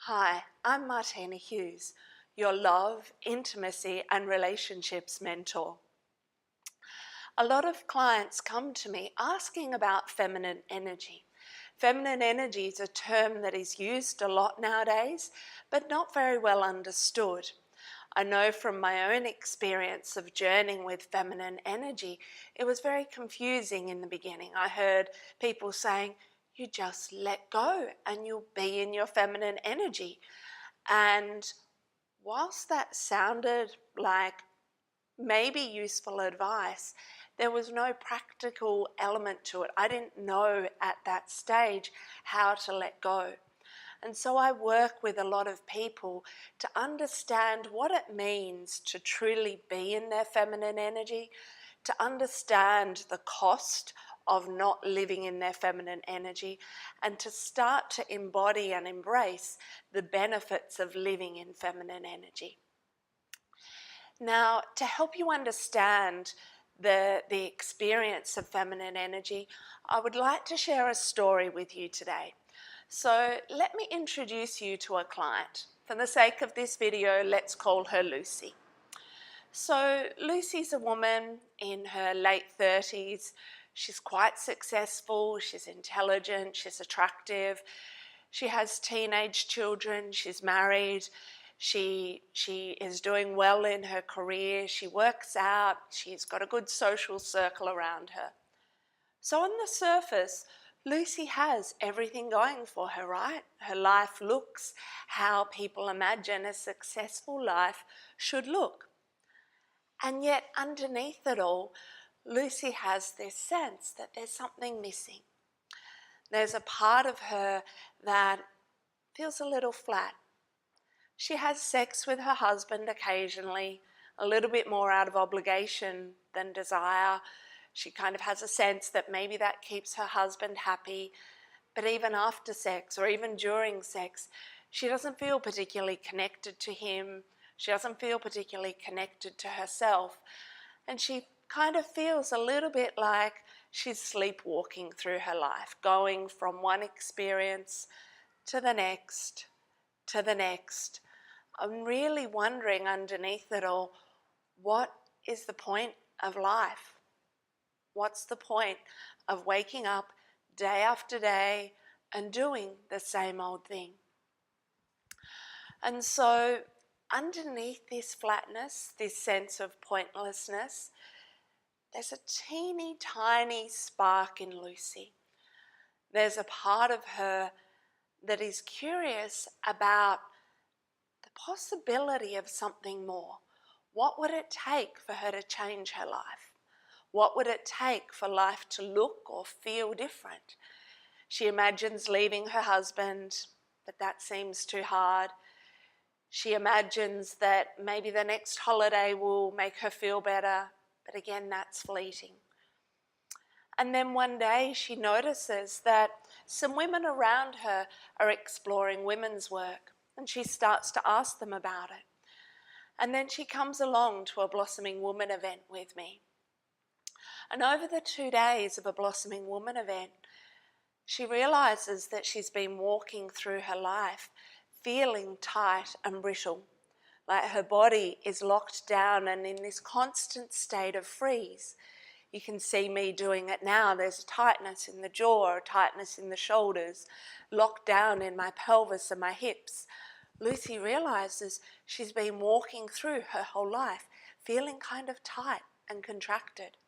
Hi, I'm Martina Hughes, your love, intimacy and relationships mentor. A lot of clients come to me asking about feminine energy. Feminine energy is a term that is used a lot nowadays, but not very well understood. I know from my own experience of journeying with feminine energy, it was very confusing in the beginning. I heard people saying, you just let go and you'll be in your feminine energy. And whilst that sounded like maybe useful advice, there was no practical element to it. I didn't know at that stage how to let go. And so I work with a lot of people to understand what it means to truly be in their feminine energy, to understand the cost of not living in their feminine energy, and to start to embody and embrace the benefits of living in feminine energy. Now, to help you understand the experience of feminine energy, I would like to share a story with you today. So let me introduce you to a client. For the sake of this video, let's call her Lucy. So Lucy's a woman in her late 30s. She's quite successful, she's intelligent, she's attractive. She has teenage children, she's married. She is doing well in her career, she works out, she's got a good social circle around her. So on the surface, Lucy has everything going for her, right? Her life looks how people imagine a successful life should look. And yet underneath it all, Lucy has this sense that there's something missing. There's a part of her that feels a little flat. She has sex with her husband occasionally, a little bit more out of obligation than desire. She kind of has a sense that maybe that keeps her husband happy, but even after sex or even during sex, she doesn't feel particularly connected to him. She doesn't feel particularly connected to herself, and she kind of feels a little bit like she's sleepwalking through her life, going from one experience to the next, to the next. I'm really wondering underneath it all, what is the point of life? What's the point of waking up day after day and doing the same old thing? And so underneath this flatness, this sense of pointlessness, there's a teeny tiny spark in Lucy. There's a part of her that is curious about the possibility of something more. What would it take for her to change her life? What would it take for life to look or feel different? She imagines leaving her husband, but that seems too hard. She imagines that maybe the next holiday will make her feel better, but again, that's fleeting. And then one day she notices that some women around her are exploring women's work, and she starts to ask them about it. And then she comes along to a Blossoming Woman event with me. And over the 2 days of a Blossoming Woman event, she realizes that she's been walking through her life feeling tight and brittle, like her body is locked down and in this constant state of freeze. You can see me doing it now. There's a tightness in the jaw, a tightness in the shoulders, locked down in my pelvis and my hips. Lucy realizes she's been walking through her whole life feeling kind of tight and contracted.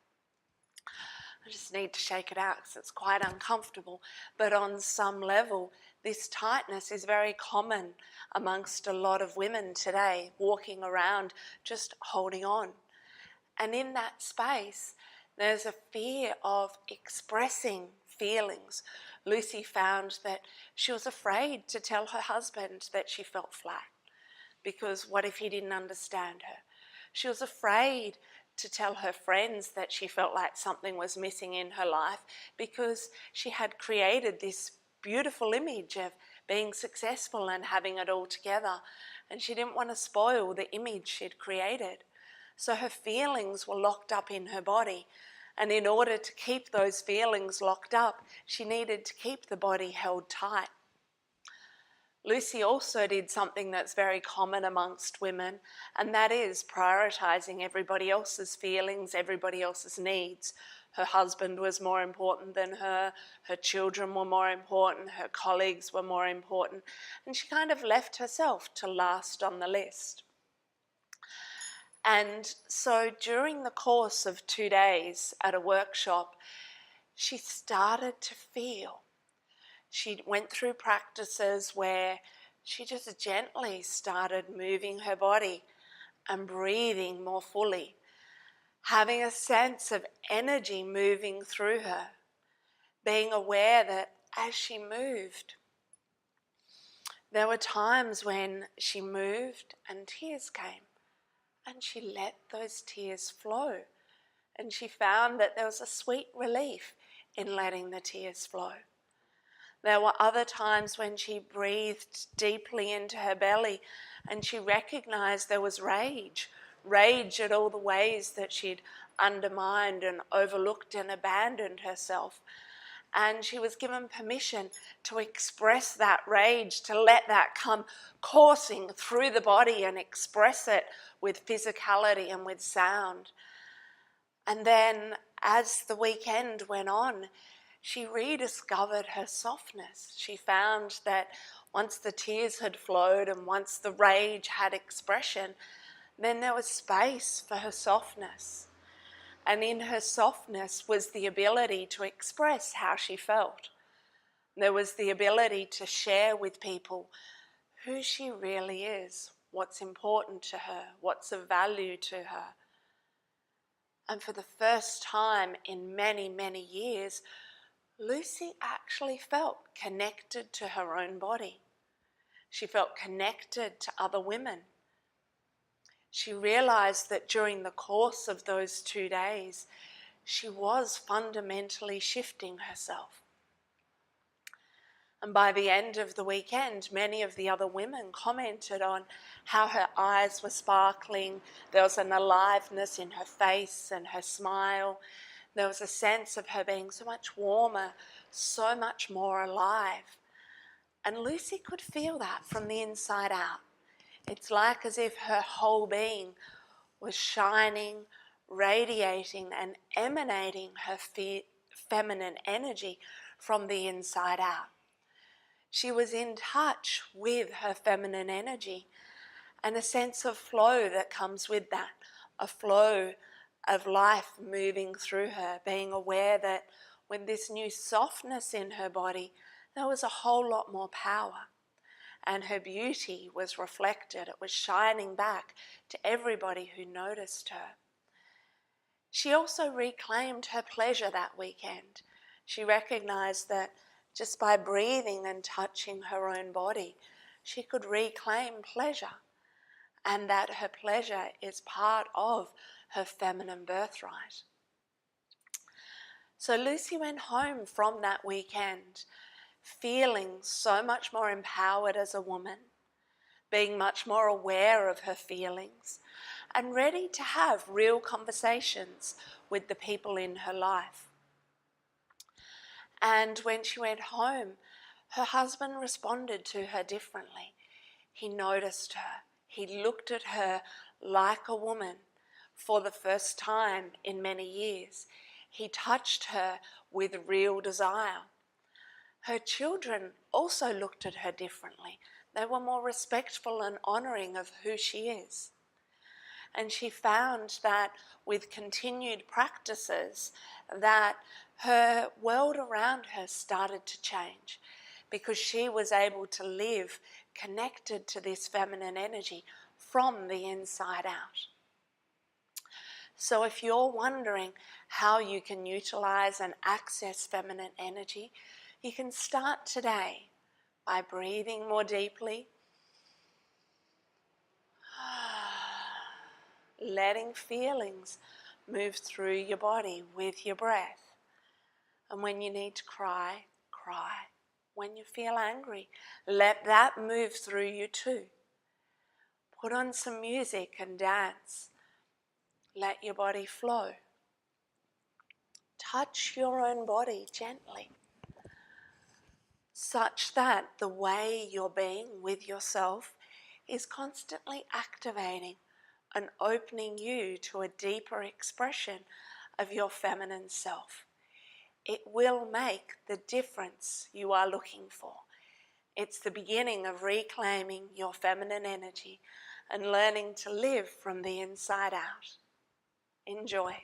I just need to shake it out because it's quite uncomfortable. But on some level, this tightness is very common amongst a lot of women today, walking around just holding on. And in that space, there's a fear of expressing feelings. Lucy found that she was afraid to tell her husband that she felt flat, because what if he didn't understand her? She was afraid to tell her friends that she felt like something was missing in her life, because she had created this beautiful image of being successful and having it all together, and she didn't want to spoil the image she'd created. So her feelings were locked up in her body, and in order to keep those feelings locked up, she needed to keep the body held tight. Lucy also did something that's very common amongst women, and that is prioritising everybody else's feelings, everybody else's needs. Her husband was more important than her children were more important, her colleagues were more important, and she kind of left herself to last on the list. And so during the course of 2 days at a workshop, she started to feel. She went through practices where she just gently started moving her body and breathing more fully, having a sense of energy moving through her, being aware that as she moved, there were times when she moved and tears came, and she let those tears flow, and she found that there was a sweet relief in letting the tears flow. There were other times when she breathed deeply into her belly and she recognized there was rage at all the ways that she'd undermined and overlooked and abandoned herself. And she was given permission to express that rage, to let that come coursing through the body and express it with physicality and with sound. And then as the weekend went on, she rediscovered her softness. She found that once the tears had flowed and once the rage had expression, then there was space for her softness. And in her softness was the ability to express how she felt. There was the ability to share with people who she really is, what's important to her, what's of value to her. And for the first time in many, many years, Lucy actually felt connected to her own body. She felt connected to other women. She realized that during the course of those 2 days, she was fundamentally shifting herself. And by the end of the weekend, many of the other women commented on how her eyes were sparkling. There was an aliveness in her face and her smile. There was a sense of her being so much warmer, so much more alive. And Lucy could feel that from the inside out. It's like as if her whole being was shining, radiating and emanating her feminine energy from the inside out. She was in touch with her feminine energy and a sense of flow that comes with that, a flow of life moving through her, being aware that with this new softness in her body, there was a whole lot more power. And her beauty was reflected. It was shining back to everybody who noticed her. She also reclaimed her pleasure that weekend. She recognized that just by breathing and touching her own body, she could reclaim pleasure, and that her pleasure is part of her feminine birthright. So Lucy went home from that weekend feeling so much more empowered as a woman, being much more aware of her feelings, and ready to have real conversations with the people in her life. And when she went home, her husband responded to her differently. He noticed her. He looked at her like a woman for the first time in many years. He touched her with real desire. Her children also looked at her differently. They were more respectful and honouring of who she is. And she found that with continued practices that her world around her started to change because she was able to live connected to this feminine energy from the inside out. So if you're wondering how you can utilize and access feminine energy, you can start today by breathing more deeply, letting feelings move through your body with your breath. And when you need to cry, cry. When you feel angry, let that move through you too. Put on some music and dance. Let your body flow. Touch your own body gently. such that the way you're being with yourself is constantly activating and opening you to a deeper expression of your feminine self. It will make the difference you are looking for. It's the beginning of reclaiming your feminine energy and learning to live from the inside out. Enjoy.